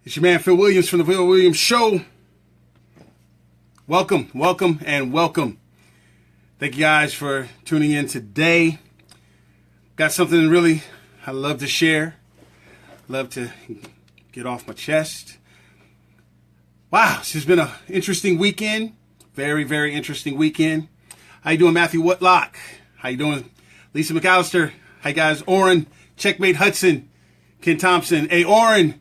It's your man Phil Williams from the Phil Williams Show. Welcome, welcome, and welcome. Thank you guys for tuning in today. Got something really I love to share. Love to get off my chest. Wow, this has been an interesting weekend. Very, very interesting weekend. How you doing, Matthew Whitlock? How you doing, Lisa McAllister? Hi, guys. Orrin, Checkmate Hudson, Ken Thompson. Hey, Orrin,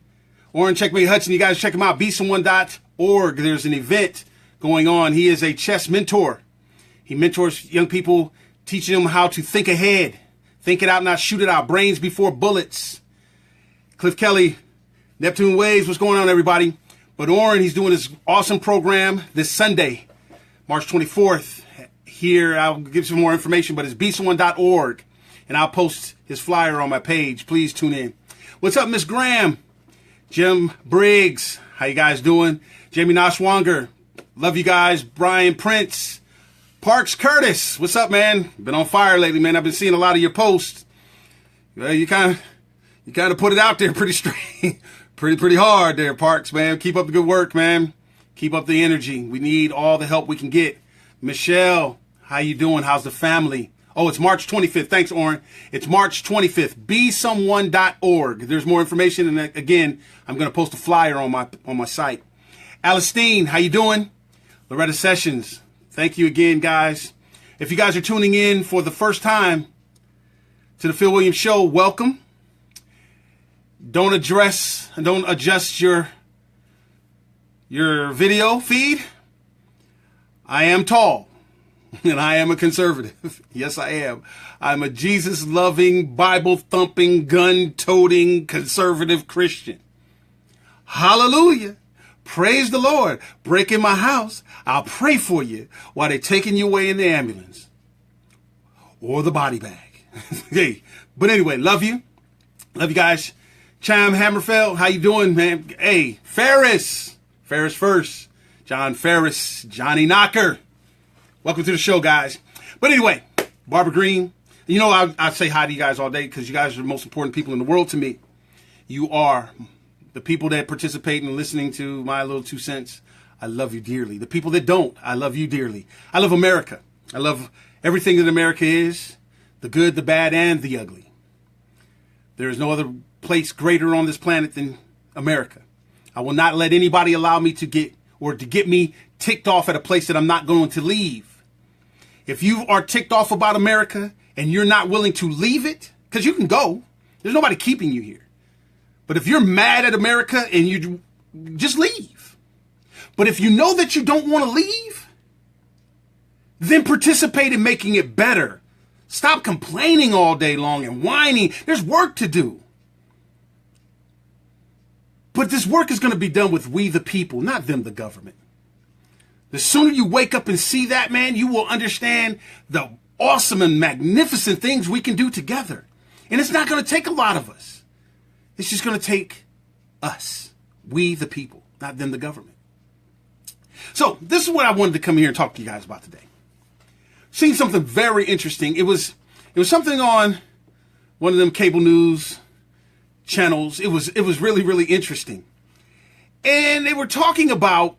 Checkmate Hudson. You guys check him out, besomeone.org. There's an event going on. He is a chess mentor. He mentors young people, teaching them how to think ahead, think it out, not shoot it out. Brains before bullets. Cliff Kelly, Neptune Waves. What's going on, everybody? But Orrin, he's doing this awesome program this Sunday, March 24th. Here, I'll give some more information, but it's besomeone.org, and I'll post his flyer on my page. Please tune in. What's up, Miss Graham? Jim Briggs, how you guys doing? Jamie Noshwanger, love you guys. Brian Prince, Parks Curtis, what's up, man? Been on fire lately, man. I've been seeing a lot of your posts. Well, you kind of put it out there pretty straight, pretty hard there, Parks, man. Keep up the good work, man. Keep up the energy. We need all the help we can get. Michelle, how you doing? How's the family? Oh, it's March 25th. Thanks, Orrin. It's March 25th. Besomeone.org. There's more information, and again, I'm going to post a flyer on my site. Alistine, how you doing? Loretta Sessions, thank you again, guys. If you guys are tuning in for the first time to the Phil Williams Show, welcome. Don't adjust your video feed. I am tall. And I am a conservative. Yes, I am. I'm a Jesus-loving, Bible-thumping, gun-toting, conservative Christian. Hallelujah. Praise the Lord. Break in my house. I'll pray for you while they're taking you away in the ambulance. Or the body bag. Hey, but anyway, love you. Love you guys. Cham Hammerfeld, how you doing, man? Hey, Ferris first. John Ferris, Johnny Knocker. Welcome to the show, guys. But anyway, Barbara Green, you know, I say hi to you guys all day because you guys are the most important people in the world to me. You are the people that participate in listening to my little 2 cents. I love you dearly. The people that don't, I love you dearly. I love America. I love everything that America is, the good, the bad, and the ugly. There is no other place greater on this planet than America. I will not let anybody allow me to get me ticked off at a place that I'm not going to leave. If you are ticked off about America and you're not willing to leave it, because you can go, there's nobody keeping you here. But if you're mad at America and you just leave. But if you know that you don't want to leave, then participate in making it better. Stop complaining all day long and whining. There's work to do. But this work is going to be done with we the people, not them, the government. The sooner you wake up and see that, man, you will understand the awesome and magnificent things we can do together. And it's not going to take a lot of us. It's just going to take us, we the people, not them, the government. So this is what I wanted to come here and talk to you guys about today. Seen something very interesting. It was something on one of them cable news channels. It was really, really interesting. And they were talking about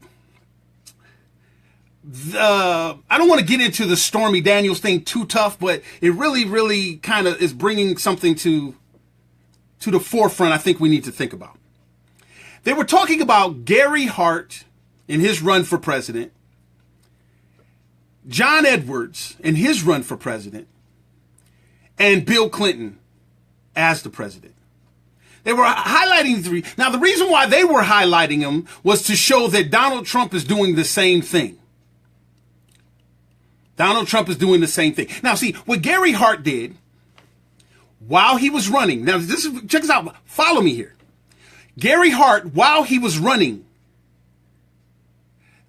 I don't want to get into the Stormy Daniels thing too tough, but it really, really kind of is bringing something to the forefront I think we need to think about. They were talking about Gary Hart in his run for president, John Edwards in his run for president, and Bill Clinton as the president. They were highlighting three. Now, the reason why they were highlighting them was to show that Donald Trump is doing the same thing. Donald Trump is doing the same thing. Now, see, what Gary Hart did while he was running. Now, check this out. Follow me here. Gary Hart, while he was running,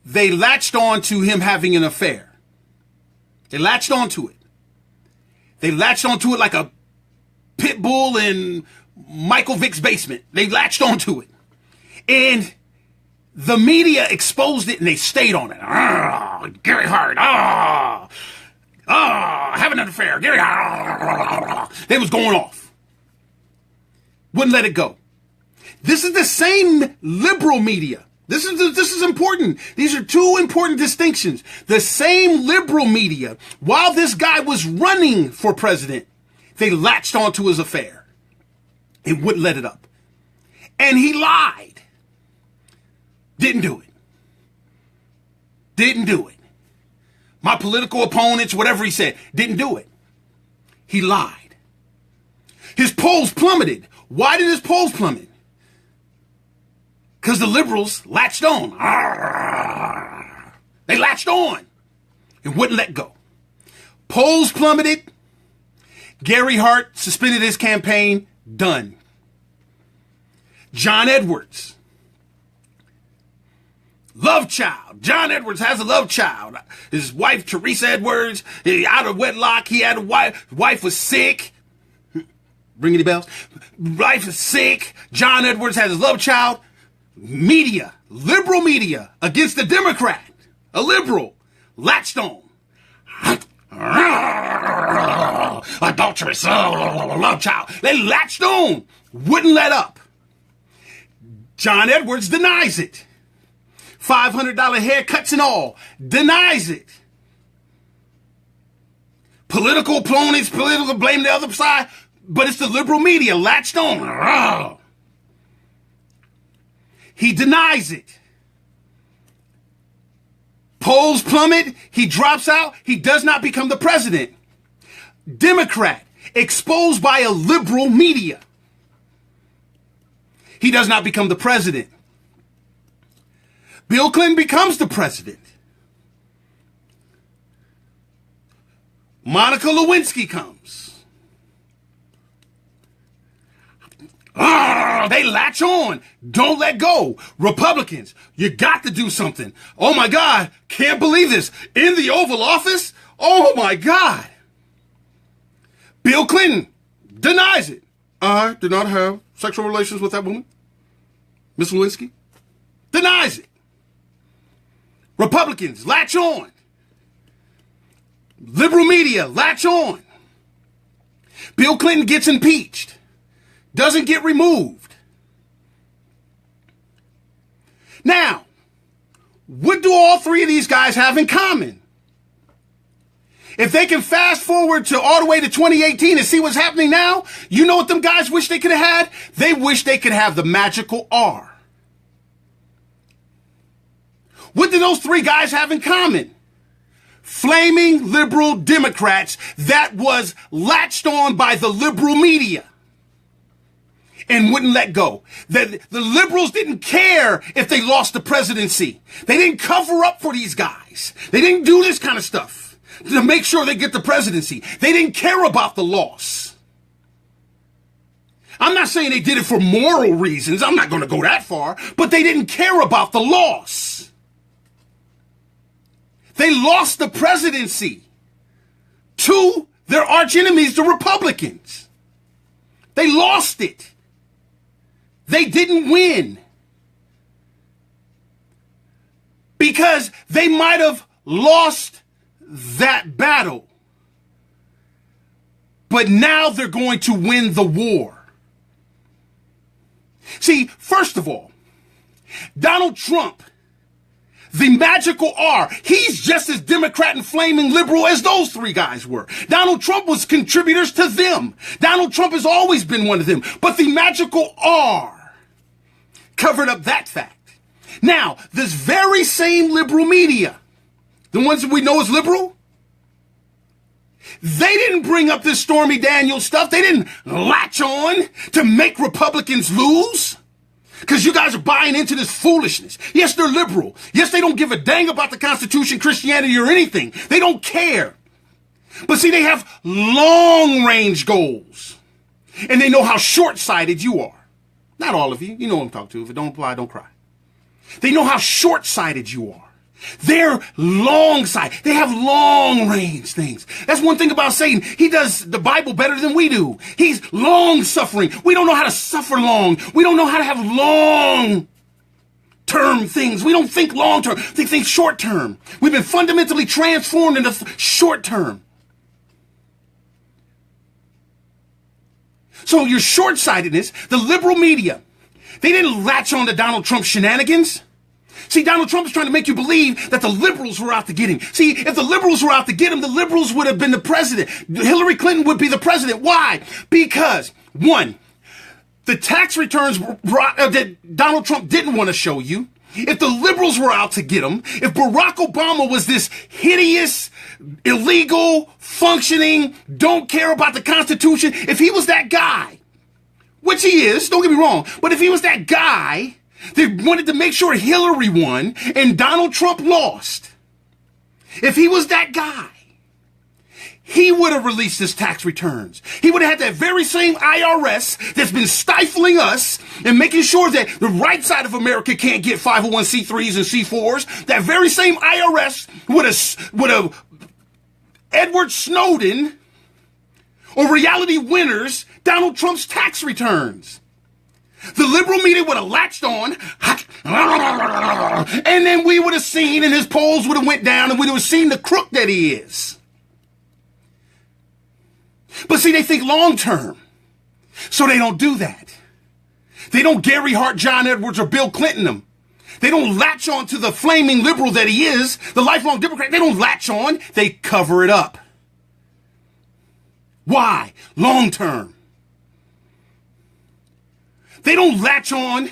they latched on to him having an affair. They latched onto it. They latched onto it like a pit bull in Michael Vick's basement. They latched onto it. And the media exposed it and they stayed on it. Gary Hart. Having an affair. Gary Hart. They was going off. Wouldn't let it go. This is the same liberal media. This is important. These are two important distinctions. The same liberal media, while this guy was running for president, they latched onto his affair and wouldn't let it up. And he lied. Didn't do it. Didn't do it. My political opponents, whatever he said, didn't do it. He lied. His polls plummeted. Why did his polls plummet? Because the liberals latched on. They latched on and wouldn't let go. Polls plummeted. Gary Hart suspended his campaign. Done. John Edwards. Love child. John Edwards has a love child. His wife, Teresa Edwards, out of wedlock. He had a wife. Wife was sick. Ring any bells? Wife is sick. John Edwards has a love child. Media, liberal media, against the Democrat, a liberal, latched on. Adulterous, love child. They latched on, wouldn't let up. John Edwards denies it. $500 haircuts and all, denies it. Political opponents, blame the other side, but it's the liberal media, latched on. He denies it. Polls plummet. He drops out. He does not become the president. Democrat, exposed by a liberal media. He does not become the president. Bill Clinton becomes the president. Monica Lewinsky comes. They latch on. Don't let go. Republicans, you got to do something. Oh my God. Can't believe this. In the Oval Office? Oh my God. Bill Clinton denies it. I did not have sexual relations with that woman. Miss Lewinsky denies it. Republicans latch on. Liberal media latch on. Bill Clinton gets impeached. Doesn't get removed. Now, what do all three of these guys have in common? If they can fast forward to all the way to 2018 and see what's happening now, you know what them guys wish they could have had? They wish they could have the magical R. What do those three guys have in common? Flaming liberal Democrats that was latched on by the liberal media and wouldn't let go. The liberals didn't care if they lost the presidency. They didn't cover up for these guys. They didn't do this kind of stuff to make sure they get the presidency. They didn't care about the loss. I'm not saying they did it for moral reasons. I'm not going to go that far. But they didn't care about the loss. They lost the presidency to their arch enemies, the Republicans. They lost it. They didn't win because they might have lost that battle. But now they're going to win the war. See, first of all, Donald Trump, the magical R, he's just as Democrat and flaming liberal as those three guys were. Donald Trump was contributors to them. Donald Trump has always been one of them. But the magical R covered up that fact. Now, this very same liberal media, the ones that we know as liberal, they didn't bring up this Stormy Daniels stuff. They didn't latch on to make Republicans lose. Because you guys are buying into this foolishness. Yes, they're liberal. Yes, they don't give a dang about the Constitution, Christianity, or anything. They don't care. But see, they have long-range goals. And they know how short-sighted you are. Not all of you. You know what I'm talking to. If it don't apply, don't cry. They know how short-sighted you are. They're long-sighted. They have long-range things. That's one thing about Satan. He does the Bible better than we do. He's long-suffering. We don't know how to suffer long. We don't know how to have long-term things. We don't think long-term. We think short-term. We've been fundamentally transformed into short-term. So your short-sightedness, the liberal media, They didn't latch on to Donald Trump's shenanigans. See, Donald Trump is trying to make you believe that the liberals were out to get him. See, if the liberals were out to get him, the liberals would have been the president. Hillary Clinton would be the president. Why? Because, one, the tax returns that Donald Trump didn't want to show you. If the liberals were out to get him, if Barack Obama was this hideous, illegal, functioning, don't care about the Constitution, if he was that guy, which he is, don't get me wrong, but if he was that guy that wanted to make sure Hillary won and Donald Trump lost, if he was that guy, he would have released his tax returns. He would have had that very same IRS that's been stifling us and making sure that the right side of America can't get 501c3s and C4s. That very same IRS would have Edward Snowden or reality winners Donald Trump's tax returns. The liberal media would have latched on, and then we would have seen, and his polls would have went down, and we would have seen the crook that he is. But see, they think long term, so they don't do that. They don't Gary Hart, John Edwards, or Bill Clinton them. They don't latch on to the flaming liberal that he is, the lifelong Democrat. They don't latch on. They cover it up. Why? Long term. They don't latch on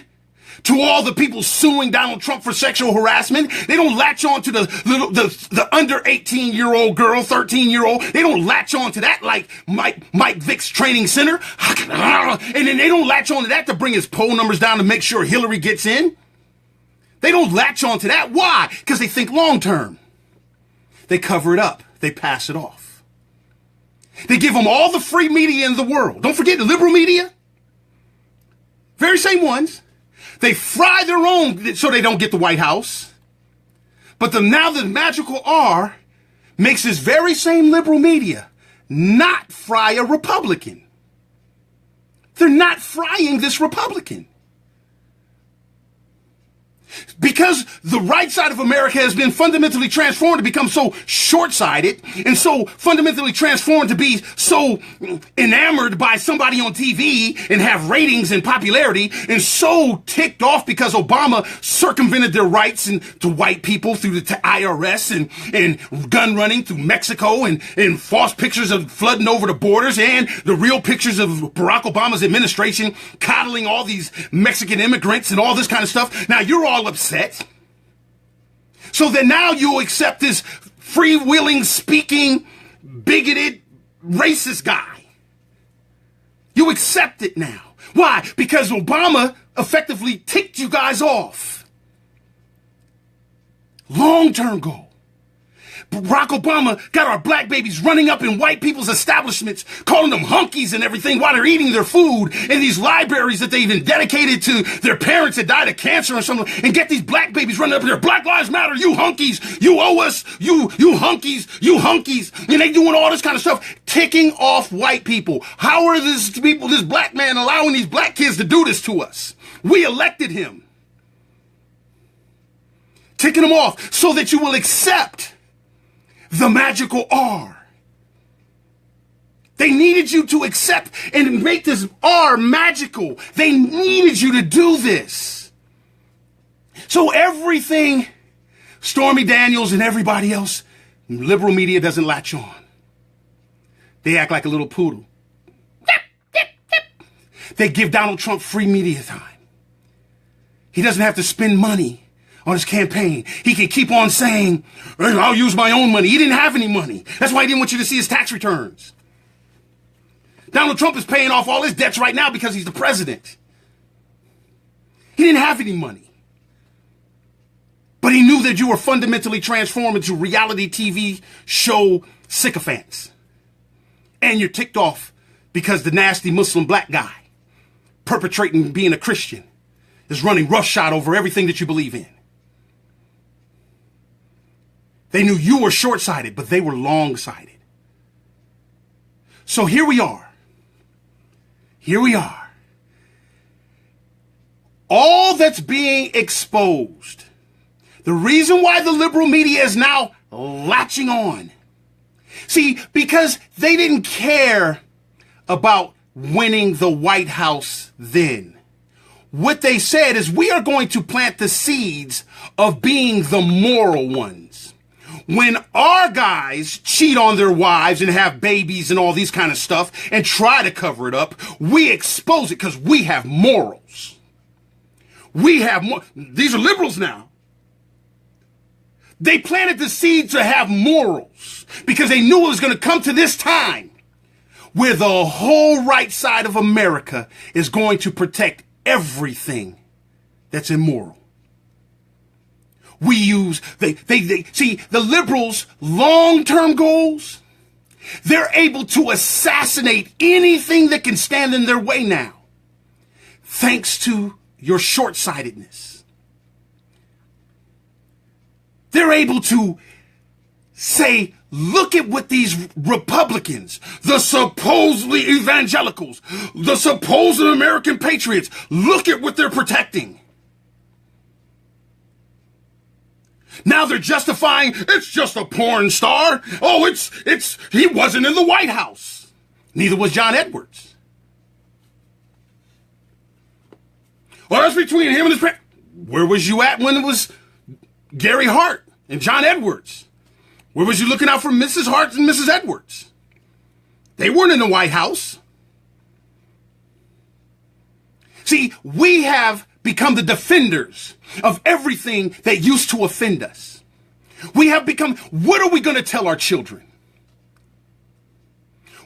to all the people suing Donald Trump for sexual harassment. They don't latch on to the under 18-year-old girl, 13-year-old. They don't latch on to that like Mike Vick's training center. And then they don't latch on to that to bring his poll numbers down to make sure Hillary gets in. They don't latch on to that. Why? Because they think long term. They cover it up. They pass it off. They give them all the free media in the world. Don't forget the liberal media. Very same ones. They fry their own so they don't get the White House. But now the magical R makes this very same liberal media not fry a Republican. They're not frying this Republican. Because the right side of America has been fundamentally transformed to become so short-sighted and so fundamentally transformed to be so enamored by somebody on TV and have ratings and popularity and so ticked off because Obama circumvented their rights to white people through the IRS and gun running through Mexico and false pictures of flooding over the borders and the real pictures of Barack Obama's administration coddling all these Mexican immigrants and all this kind of stuff. Now you're all upset. So then now you accept this freewheeling, speaking, bigoted, racist guy. You accept it now. Why? Because Obama effectively ticked you guys off. Long-term goal. Barack Obama got our black babies running up in white people's establishments, calling them hunkies and everything while they're eating their food in these libraries that they even dedicated to their parents that died of cancer or something, and get these black babies running up there. Black Lives Matter, you hunkies, you owe us, you hunkies, you hunkies. And they doing all this kind of stuff, ticking off white people. How are this black man allowing these black kids to do this to us? We elected him. Ticking them off so that you will accept the magical R. They needed you to accept and make this R magical. They needed you to do this. So everything Stormy Daniels and everybody else, liberal media doesn't latch on. They act like a little poodle. They give Donald Trump free media time. He doesn't have to spend money on his campaign. He can keep on saying, I'll use my own money. He didn't have any money. That's why he didn't want you to see his tax returns. Donald Trump is paying off all his debts right now because he's the president. He didn't have any money. But he knew that you were fundamentally transformed into reality TV show sycophants. And you're ticked off because the nasty Muslim black guy perpetrating being a Christian is running roughshod over everything that you believe in. They knew you were short-sighted, but they were long-sighted. So here we are. Here we are. All that's being exposed. The reason why the liberal media is now latching on. See, because they didn't care about winning the White House then. what they said is, we are going to plant the seeds of being the moral ones. When our guys cheat on their wives and have babies and all these kind of stuff and try to cover it up, we expose it because we have morals. We have more. These are liberals now. They planted the seed to have morals because they knew it was going to come to this time where the whole right side of America is going to protect everything that's immoral. We use, they see the liberals' long-term goals. They're able to assassinate anything that can stand in their way now, thanks to your short-sightedness. They're able to say, look at what these Republicans, the supposedly evangelicals, the supposed American patriots, look at what they're protecting. Now they're justifying, it's just a porn star. Oh, he wasn't in the White House. Neither was John Edwards. Well, that's between him and his parents. Where was you at when it was Gary Hart and John Edwards? Where was you looking out for Mrs. Hart and Mrs. Edwards? They weren't in the White House. See, we have become the defenders of everything that used to offend us. We have become, what are we going to tell our children?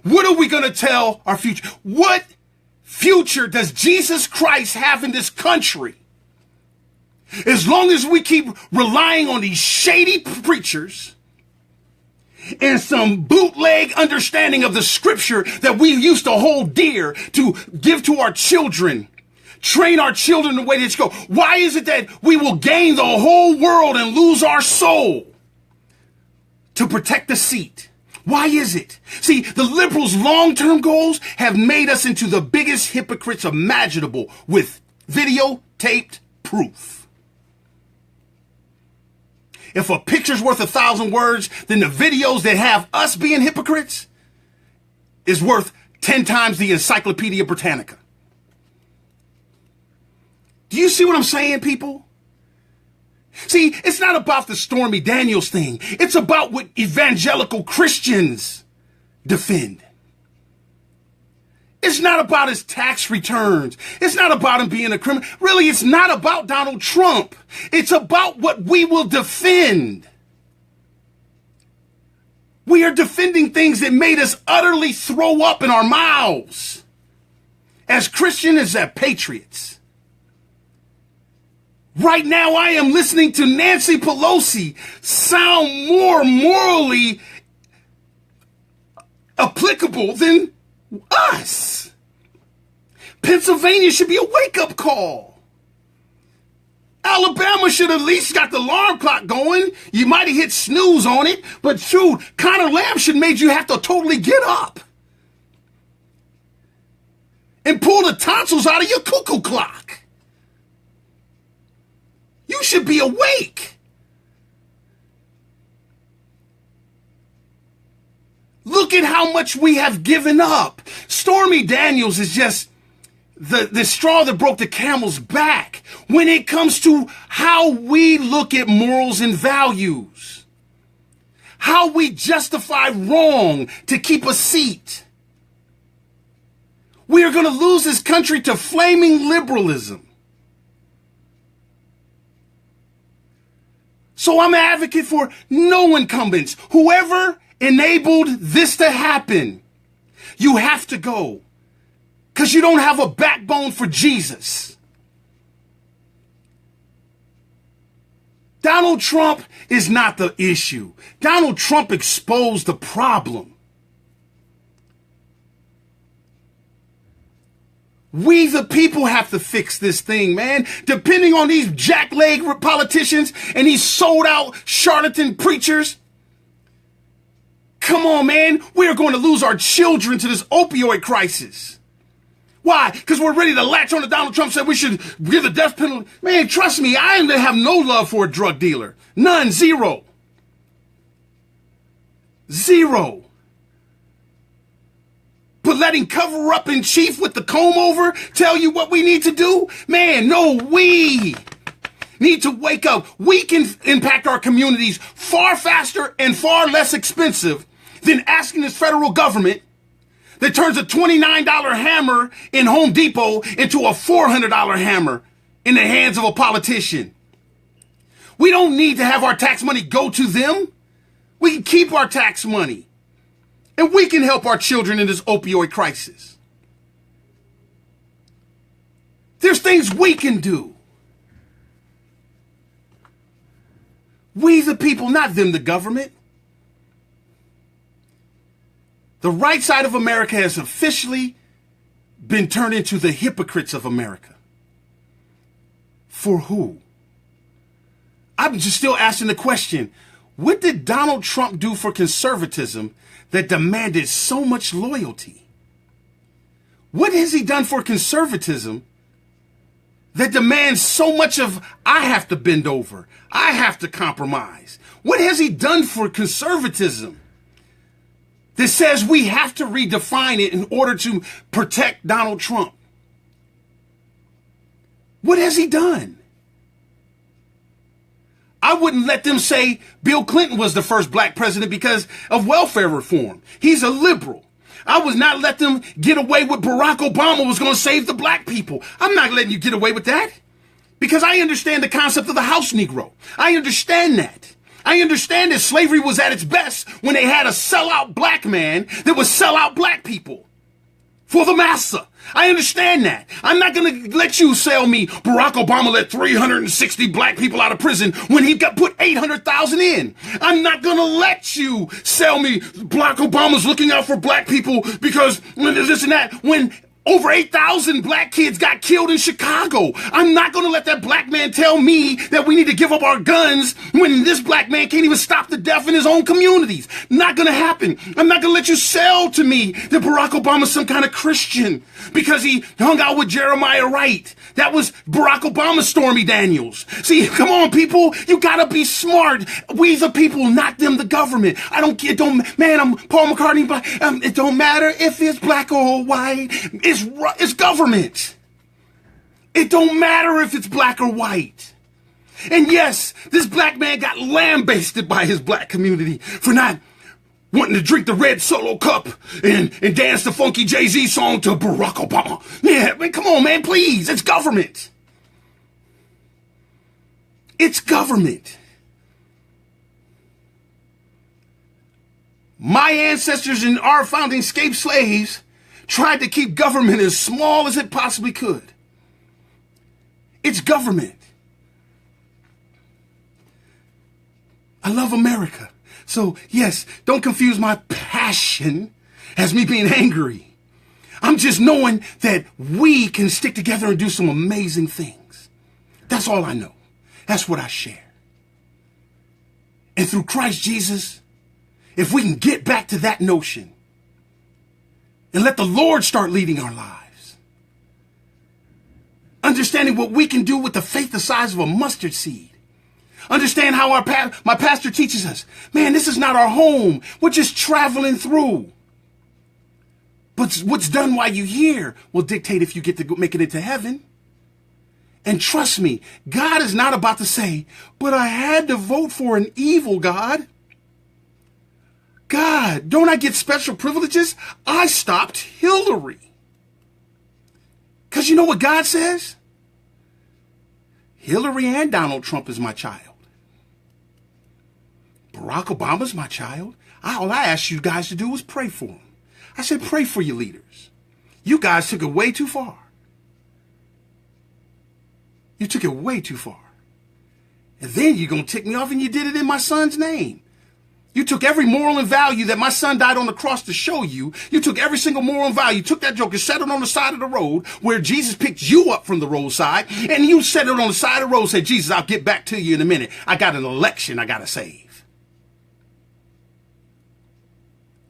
What are we going to tell our future? What future does Jesus Christ have in this country? As long as we keep relying on these shady preachers and some bootleg understanding of the scripture that we used to hold dear to give to our children, train our children the way they should go. Why is it that we will gain the whole world and lose our soul to protect the seat? Why is it? See, the liberals' long-term goals have made us into the biggest hypocrites imaginable with videotaped proof. If a picture's worth 1,000 words, then the videos that have us being hypocrites is worth 10 times the Encyclopedia Britannica. Do you see what I'm saying, people? See, it's not about the Stormy Daniels thing. It's about what evangelical Christians defend. It's not about his tax returns. It's not about him being a criminal. Really, it's not about Donald Trump. It's about what we will defend. We are defending things that made us utterly throw up in our mouths as Christians, as patriots. Right now, I am listening to Nancy Pelosi sound more morally applicable than us. Pennsylvania should be a wake-up call. Alabama should at least got the alarm clock going. You might have hit snooze on it, but shoot, Connor Lamb should have made you have to totally get up and pull the tonsils out of your cuckoo clock. You should be awake. Look at how much we have given up. Stormy Daniels is just the straw that broke the camel's back when it comes to how we look at morals and values. How we justify wrong to keep a seat. We are going to lose this country to flaming liberalism. So I'm an advocate for no incumbents. Whoever enabled this to happen, you have to go. Because you don't have a backbone for Jesus. Donald Trump is not the issue. Donald Trump exposed the problem. We, the people, have to fix this thing, man. Depending on these jackleg politicians and these sold-out charlatan preachers. Come on, man. We're going to lose our children to this opioid crisis. Why? Because we're ready to latch on to Donald Trump said we should give the death penalty. Man, trust me, I have no love for a drug dealer. None. Zero. But letting cover up in chief with the comb over tell you what we need to do? Man, no, we need to wake up. We can impact our communities far faster and far less expensive than asking this federal government that turns a $29 hammer in Home Depot into a $400 hammer in the hands of a politician. We don't need to have our tax money go to them. We can keep our tax money. And we can help our children in this opioid crisis. There's things we can do. We the people, not them the government. The right side of America has officially been turned into the hypocrites of America. For who? I'm just still asking the question, what did Donald Trump do for conservatism that demanded so much loyalty? What has he done for conservatism that demands so much of, I have to bend over, I have to compromise? What has he done for conservatism that says we have to redefine it in order to protect Donald Trump? What has he done? I wouldn't let them say Bill Clinton was the first black president because of welfare reform. He's a liberal. I would not let them get away with Barack Obama was going to save the black people. I'm not letting you get away with that because I understand the concept of the house Negro. I understand that. I understand that slavery was at its best when they had a sellout black man that would sell out black people for the massa. I understand that. I'm not going to let you sell me Barack Obama let 360 black people out of prison when he got put 800,000 in. I'm not going to let you sell me Barack Obama's looking out for black people because this and that when over 8,000 black kids got killed in Chicago. I'm not going to let that black man tell me that we need to give up our guns when this black man can't even stop the death in his own communities. Not going to happen. I'm not going to let you sell to me that Barack Obama's some kind of Christian because he hung out with Jeremiah Wright. That was Barack Obama's Stormy Daniels. See, come on, people. You got to be smart. We the people, not them the government. I'm Paul McCartney, but it don't matter if it's black or white. It's government. It don't matter if it's black or white. And yes, this black man got lambasted by his black community for not wanting to drink the red Solo cup and dance the funky Jay-Z song to Barack Obama. Yeah, man, come on, man, please. It's government. It's government. My ancestors and our founding escaped slaves tried to keep government as small as it possibly could. It's government. I love America. So, yes, don't confuse my passion as me being angry. I'm just knowing that we can stick together and do some amazing things. That's all I know. That's what I share. And through Christ Jesus, if we can get back to that notion, and let the Lord start leading our lives. Understanding what we can do with the faith the size of a mustard seed. Understand how my pastor teaches us. Man, this is not our home. We're just traveling through. But what's done while you're here will dictate if you get to make it into heaven. And trust me, God is not about to say, but I had to vote for an evil God. God, don't I get special privileges? I stopped Hillary. Because you know what God says? Hillary and Donald Trump is my child. Barack Obama's my child. All I asked you guys to do was pray for them. I said, pray for your leaders. You guys took it way too far. You took it way too far. And then you're going to tick me off and you did it in my son's name. You took every moral and value that my son died on the cross to show you. You took every single moral and value. You took that joke and set it on the side of the road where Jesus picked you up from the roadside. And you set it on the side of the road and said, Jesus, I'll get back to you in a minute. I got an election I got to save.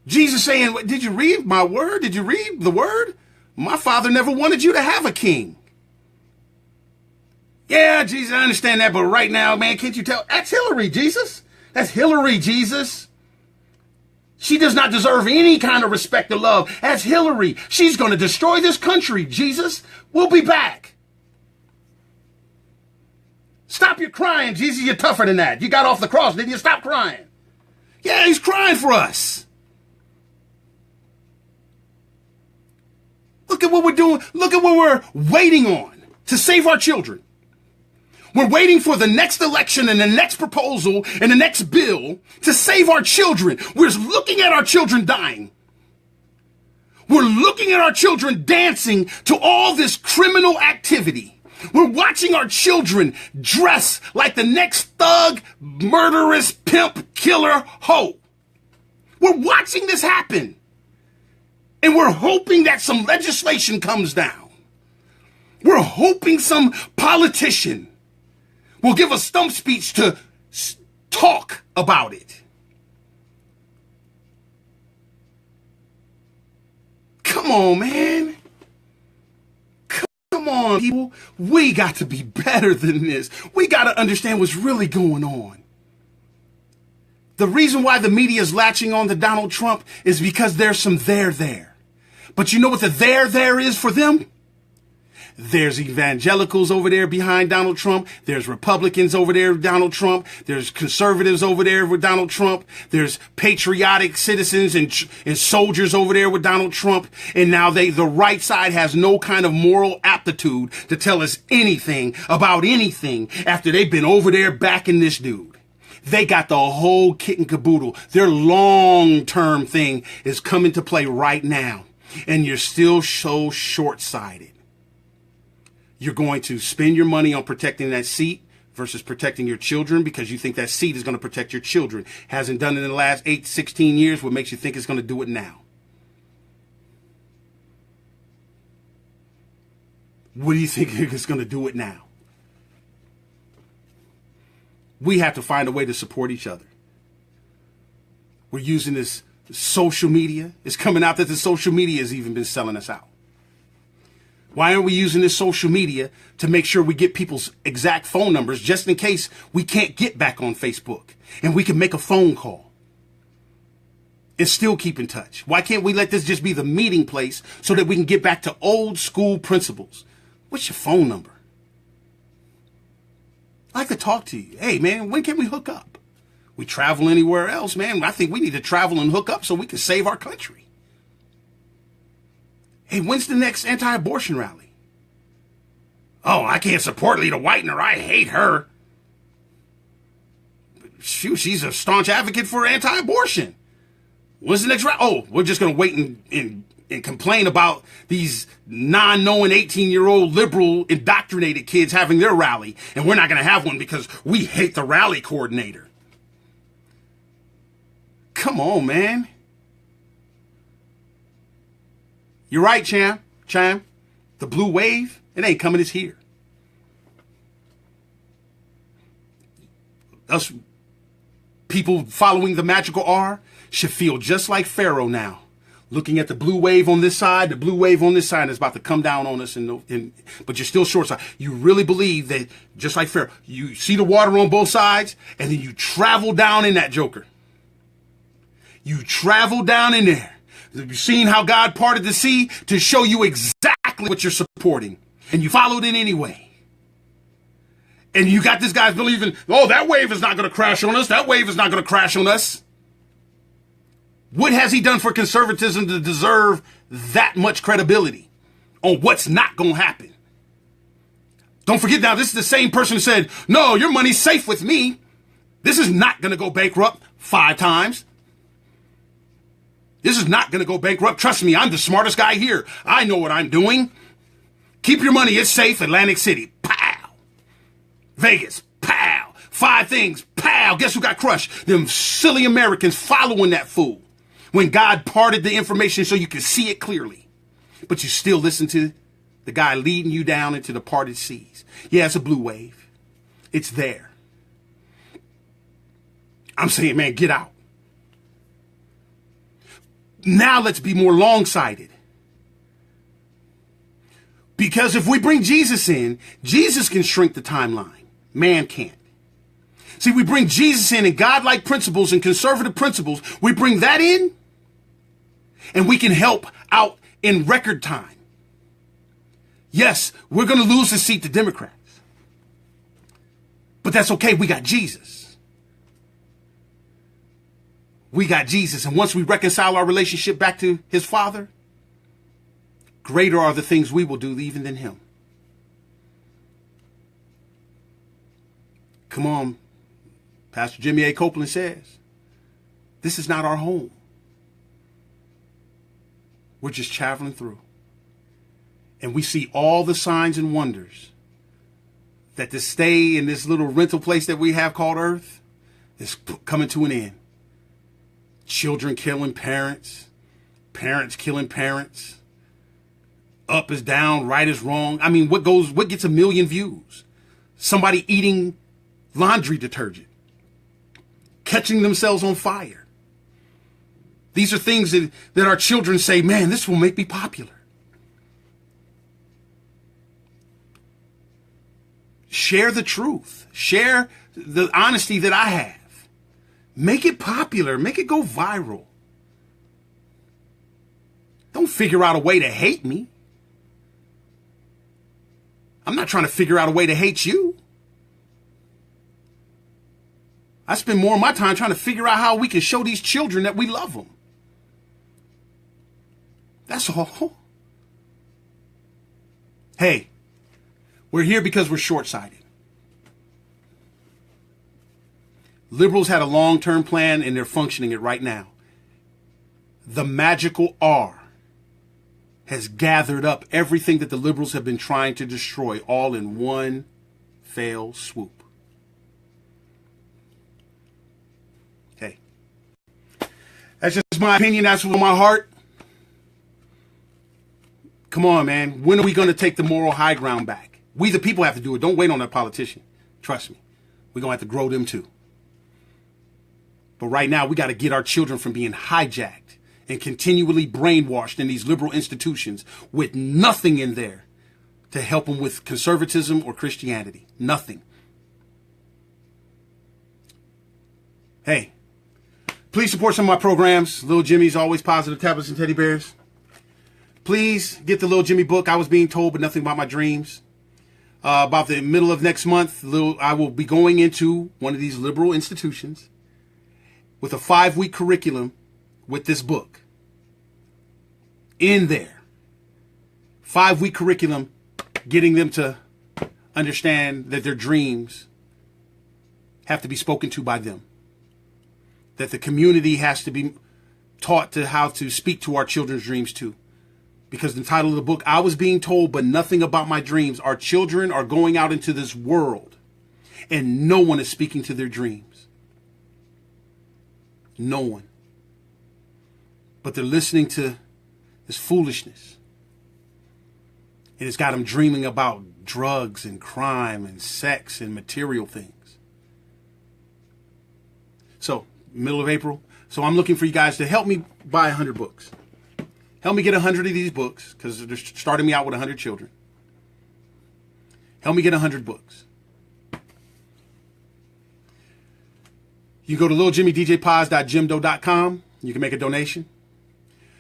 Jesus saying, did you read my word? Did you read the word? My father never wanted you to have a king. Yeah, Jesus, I understand that. But right now, man, can't you tell? That's Hillary, Jesus. That's Hillary, Jesus. She does not deserve any kind of respect or love. As Hillary, she's going to destroy this country. Jesus, we'll be back. Stop your crying, Jesus. You're tougher than that. You got off the cross, didn't you? Stop crying. Yeah, he's crying for us. Look at what we're doing. Look at what we're waiting on to save our children. We're waiting for the next election and the next proposal and the next bill to save our children. We're looking at our children dying. We're looking at our children dancing to all this criminal activity. We're watching our children dress like the next thug, murderous, pimp, killer, hoe. We're watching this happen. And we're hoping that some legislation comes down. We're hoping some politician will give a stump speech to talk about it. Come on, man. Come on, people. We got to be better than this. We got to understand what's really going on. The reason why the media is latching on to Donald Trump is because there's some there. But you know what the there is for them? There's evangelicals over there behind Donald Trump. There's Republicans over there with Donald Trump. There's conservatives over there with Donald Trump. There's patriotic citizens and soldiers over there with Donald Trump. And now the right side has no kind of moral aptitude to tell us anything about anything after they've been over there backing this dude. They got the whole kit and caboodle. Their long-term thing is coming to play right now. And you're still so short-sighted. You're going to spend your money on protecting that seat versus protecting your children because you think that seat is going to protect your children. Hasn't done it in the last 16 years. What makes you think it's going to do it now? What do you think is going to do it now? We have to find a way to support each other. We're using this social media. It's coming out that the social media has even been selling us out. Why aren't we using this social media to make sure we get people's exact phone numbers just in case we can't get back on Facebook and we can make a phone call and still keep in touch? Why can't we let this just be the meeting place so that we can get back to old school principles? What's your phone number? I like to talk to you. Hey, man, when can we hook up? We travel anywhere else, man. I think we need to travel and hook up so we can save our country. Hey, when's the next anti-abortion rally? Oh, I can't support Lita Whitener. I hate her. Shoot, she's a staunch advocate for anti-abortion. When's the next rally? Oh, we're just going to wait and complain about these non-knowing 18-year-old liberal indoctrinated kids having their rally. And we're not going to have one because we hate the rally coordinator. Come on, man. You're right, Cham. The blue wave, it ain't coming, it's here. Us people following the magical R should feel just like Pharaoh now. Looking at the blue wave on this side, the blue wave on this side is about to come down on us, but you're still short side. You really believe that, just like Pharaoh, you see the water on both sides, and then you travel down in that joker. You travel down in there. You've seen how God parted the sea to show you exactly what you're supporting. And you followed it anyway. And you got this guy believing, oh, that wave is not going to crash on us. That wave is not going to crash on us. What has he done for conservatism to deserve that much credibility on what's not going to happen? Don't forget now, this is the same person who said, no, your money's safe with me. This is not going to go bankrupt 5 times. This is not going to go bankrupt. Trust me, I'm the smartest guy here. I know what I'm doing. Keep your money. It's safe. Atlantic City. Pow. Vegas. Pow. 5 things. Pow. Guess who got crushed? Them silly Americans following that fool. When God parted the information so you could see it clearly. But you still listen to the guy leading you down into the parted seas. Yeah, it's a blue wave. It's there. I'm saying, man, get out. Now let's be more long-sighted. Because if we bring Jesus in, Jesus can shrink the timeline. Man can't. See, we bring Jesus in and godlike principles and conservative principles. We bring that in and we can help out in record time. Yes, we're going to lose the seat to Democrats. But that's okay. We got Jesus. We got Jesus. And once we reconcile our relationship back to his Father, greater are the things we will do even than him. Come on. Pastor Jimmy A. Copeland says, this is not our home. We're just traveling through. And we see all the signs and wonders that this stay in this little rental place that we have called Earth is coming to an end. Children killing parents, parents killing parents. Up is down, right is wrong. I mean, what gets 1 million views? Somebody eating laundry detergent, catching themselves on fire. These are things that our children say, man, this will make me popular. Share the truth. Share the honesty that I have. Make it popular. Make it go viral. Don't figure out a way to hate me. I'm not trying to figure out a way to hate you. I spend more of my time trying to figure out how we can show these children that we love them. That's all. Hey, we're here because we're short-sighted. Liberals had a long-term plan and they're functioning it right now. The magical R has gathered up everything that the liberals have been trying to destroy all in one fell swoop. Hey, that's just my opinion. That's what's on my heart. Come on, man. When are we going to take the moral high ground back? We, the people, have to do it. Don't wait on a politician. Trust me. We're going to have to grow them too. But right now, we got to get our children from being hijacked and continually brainwashed in these liberal institutions with nothing in there to help them with conservatism or Christianity. Nothing. Hey, please support some of my programs. Little Jimmy's Always Positive Tablets and Teddy Bears. Please get the Little Jimmy book, I Was Being Told But Nothing About My Dreams. About the middle of next month, I will be going into one of these liberal institutions with a 5-week curriculum with this book. In there. 5-week curriculum, getting them to understand that their dreams have to be spoken to by them. That the community has to be taught to how to speak to our children's dreams too. Because the title of the book, I Was Being Told But Nothing About My Dreams. Our children are going out into this world and no one is speaking to their dreams. No one. But they're listening to this foolishness. And it's got them dreaming about drugs and crime and sex and material things. So, middle of April. So I'm looking for you guys to help me buy 100 books. Help me get 100 of these books, because they're starting me out with 100 children. Help me get 100 books. You go to littlejimmydjpods.jimdo.com. You can make a donation.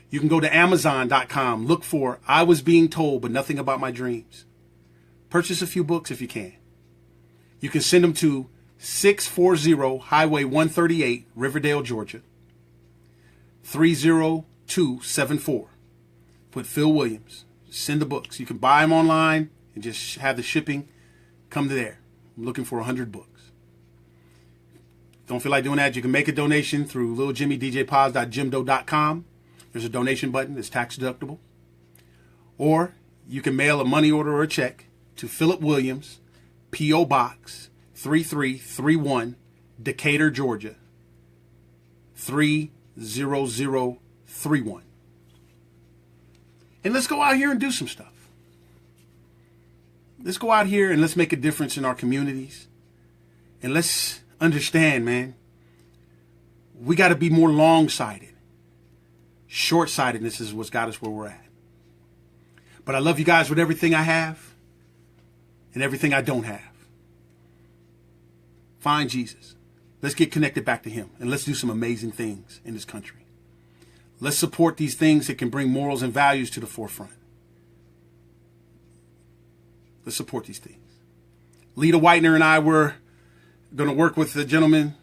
You can go to Amazon.com. Look for I Was Being Told But Nothing About My Dreams. Purchase a few books if you can. You can send them to 640 Highway 138, Riverdale, Georgia. 30274. Put Phil Williams. Send the books. You can buy them online and just have the shipping come to there. I'm looking for 100 books. Don't feel like doing that, you can make a donation through littlejimmydjpods.jimdo.com. There's a donation button that's tax deductible. Or you can mail a money order or a check to Philip Williams, P.O. Box 3331, Decatur, Georgia 30031. And let's go out here and do some stuff. Let's go out here and let's make a difference in our communities. And let's understand, man, we got to be more long-sighted. Short-sightedness is what's got us where we're at. But I love you guys with everything I have and everything I don't have. Find Jesus. Let's get connected back to him, and let's do some amazing things in this country. Let's support these things that can bring morals and values to the forefront. Let's support these things. Lita Whitener and I were going to work with the gentleman.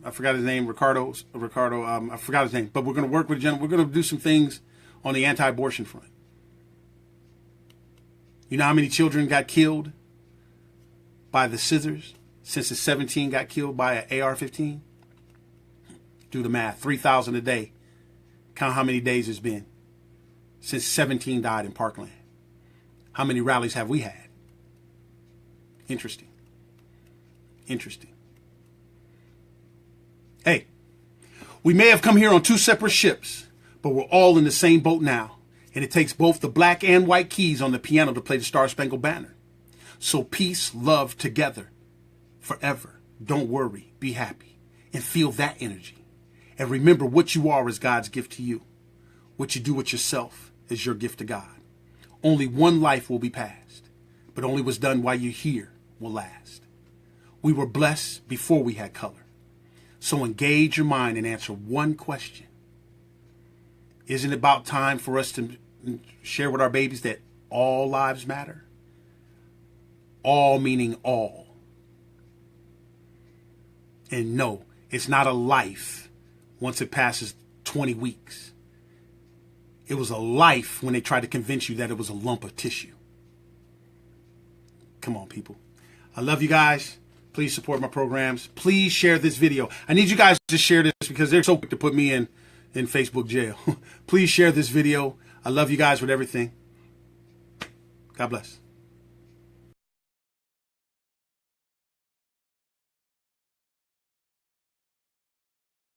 I forgot his name, Ricardo. I forgot his name, but we're going to work with a gentleman. We're going to do some things on the anti-abortion front. You know how many children got killed by the scissors since the 17 got killed by an AR-15? Do the math. 3,000 a day. Count how many days it's been since 17 died in Parkland. How many rallies have we had? Interesting. Interesting. Hey, we may have come here on two separate ships, but we're all in the same boat now. And it takes both the black and white keys on the piano to play the Star Spangled Banner. So peace, love, together, forever. Don't worry, be happy, and feel that energy. And remember, what you are is God's gift to you. What you do with yourself is your gift to God. Only one life will be passed, but only what's done while you're here will last. We were blessed before we had color. So engage your mind and answer one question. Isn't it about time for us to share with our babies that all lives matter? All meaning all. And no, it's not a life once it passes 20 weeks. It was a life when they tried to convince you that it was a lump of tissue. Come on, people. I love you guys. Please support my programs. Please share this video. I need you guys to share this because they're so quick to put me in Facebook jail. Please share this video. I love you guys with everything. God bless.